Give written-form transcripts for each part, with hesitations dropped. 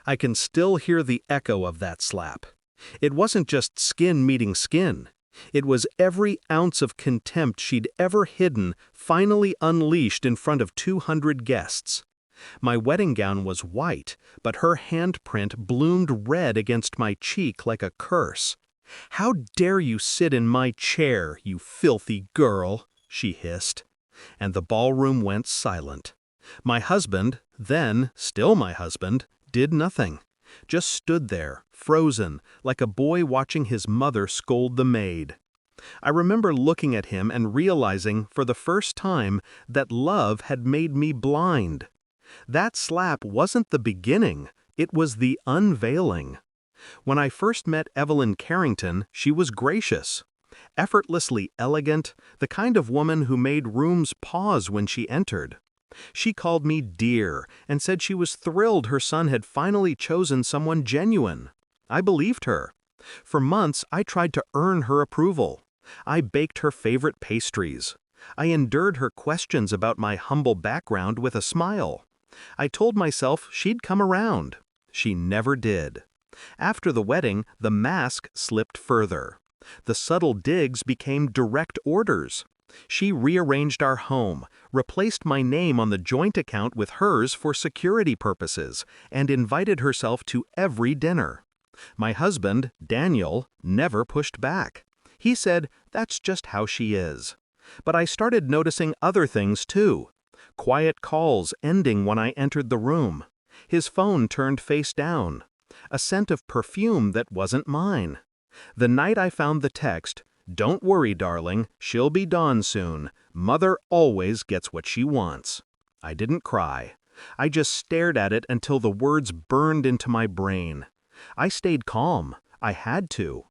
I can still hear the echo of that slap. It wasn't just skin meeting skin. It was every ounce of contempt she'd ever hidden finally unleashed in front of 200 guests. My wedding gown was white, but her handprint bloomed red against my cheek like a curse. "How dare you sit in my chair, you filthy girl," she hissed. And the ballroom went silent. My husband, then still my husband, did nothing. Just stood there, frozen, like a boy watching his mother scold the maid. I remember looking at him and realizing for the first time that love had made me blind. That slap wasn't the beginning, it was the unveiling. When I first met Evelyn Carrington, she was gracious, effortlessly elegant, the kind of woman who made rooms pause when she entered. She called me dear and said she was thrilled her son had finally chosen someone genuine. I believed her. For months, I tried to earn her approval. I baked her favorite pastries. I endured her questions about my humble background with a smile. I told myself she'd come around. She never did. After the wedding, the mask slipped further. The subtle digs became direct orders. She rearranged our home, replaced my name on the joint account with hers for security purposes, and invited herself to every dinner. My husband, Daniel, never pushed back. He said, "That's just how she is." But I started noticing other things too. Quiet calls ending when I entered the room. His phone turned face down. A scent of perfume that wasn't mine. The night I found the text, "Don't worry, darling, she'll be dawn soon. Mother always gets what she wants." I didn't cry. I just stared at it until the words burned into my brain. I stayed calm. I had to.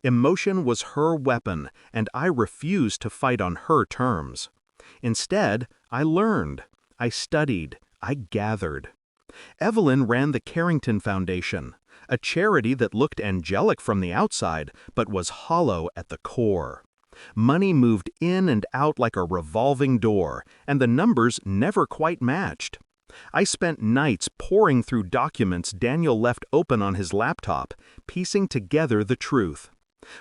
Emotion was her weapon, and I refused to fight on her terms. Instead, I learned. I studied. I gathered. Evelyn ran the Carrington Foundation, a charity that looked angelic from the outside, but was hollow at the core. Money moved in and out like a revolving door, and the numbers never quite matched. I spent nights poring through documents Daniel left open on his laptop, piecing together the truth.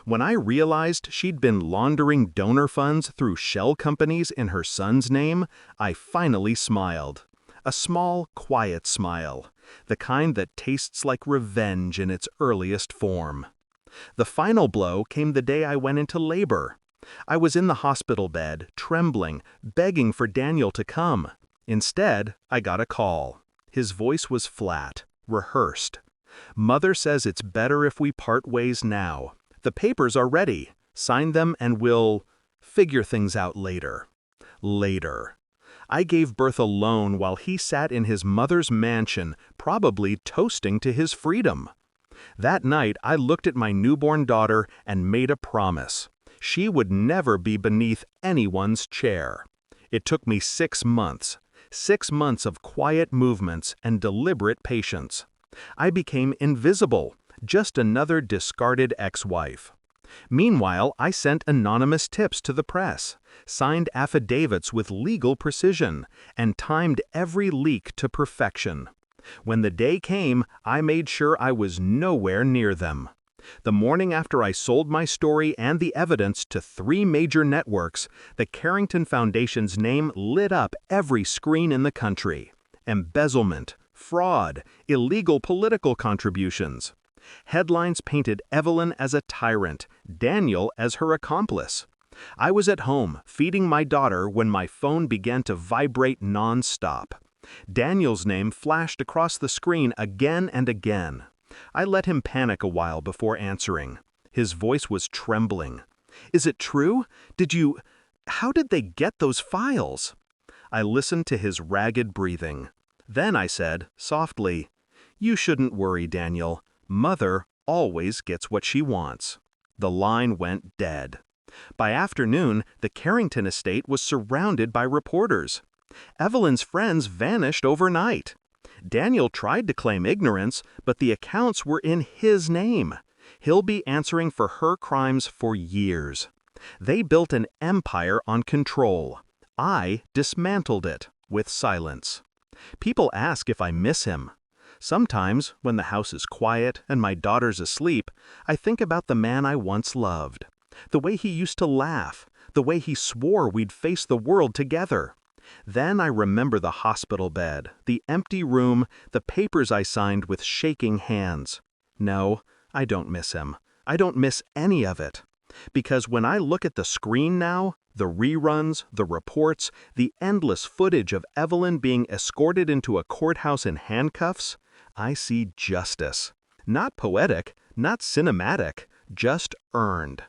When I realized she'd been laundering donor funds through shell companies in her son's name, I finally smiled. A small, quiet smile, the kind that tastes like revenge in its earliest form. The final blow came the day I went into labor. I was in the hospital bed, trembling, begging for Daniel to come. Instead, I got a call. His voice was flat, rehearsed. "Mother says it's better if we part ways now. The papers are ready. Sign them and we'll figure things out later." Later. I gave birth alone while he sat in his mother's mansion, probably toasting to his freedom. That night, I looked at my newborn daughter and made a promise. She would never be beneath anyone's chair. It took me 6 months. 6 months of quiet movements and deliberate patience. I became invisible, just another discarded ex-wife. Meanwhile, I sent anonymous tips to the press, signed affidavits with legal precision, and timed every leak to perfection. When the day came, I made sure I was nowhere near them. The morning after I sold my story and the evidence to 3 major networks, the Carrington Foundation's name lit up every screen in the country. Embezzlement, fraud, illegal political contributions. Headlines painted Evelyn as a tyrant, Daniel as her accomplice. I was at home, feeding my daughter when my phone began to vibrate non-stop. Daniel's name flashed across the screen again and again. I let him panic a while before answering. His voice was trembling. "Is it true? How did they get those files?" I listened to his ragged breathing. Then I said, softly, "You shouldn't worry, Daniel. Mother always gets what she wants." The line went dead. By afternoon, the Carrington estate was surrounded by reporters. Evelyn's friends vanished overnight. Daniel tried to claim ignorance, but the accounts were in his name. He'll be answering for her crimes for years. They built an empire on control. I dismantled it with silence. People ask if I miss him. Sometimes, when the house is quiet and my daughter's asleep, I think about the man I once loved. The way he used to laugh, the way he swore we'd face the world together. Then I remember the hospital bed, the empty room, the papers I signed with shaking hands. No, I don't miss him. I don't miss any of it. Because when I look at the screen now, the reruns, the reports, the endless footage of Evelyn being escorted into a courthouse in handcuffs, I see justice. Not poetic, not cinematic, just earned.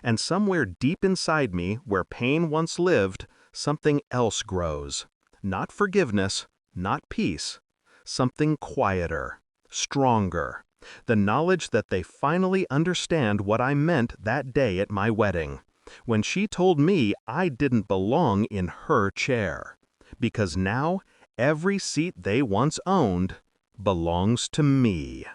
And somewhere deep inside me, where pain once lived, something else grows. Not forgiveness, not peace. Something quieter, stronger. The knowledge that they finally understand what I meant that day at my wedding, when she told me I didn't belong in her chair. Because now, every seat they once owned belongs to me.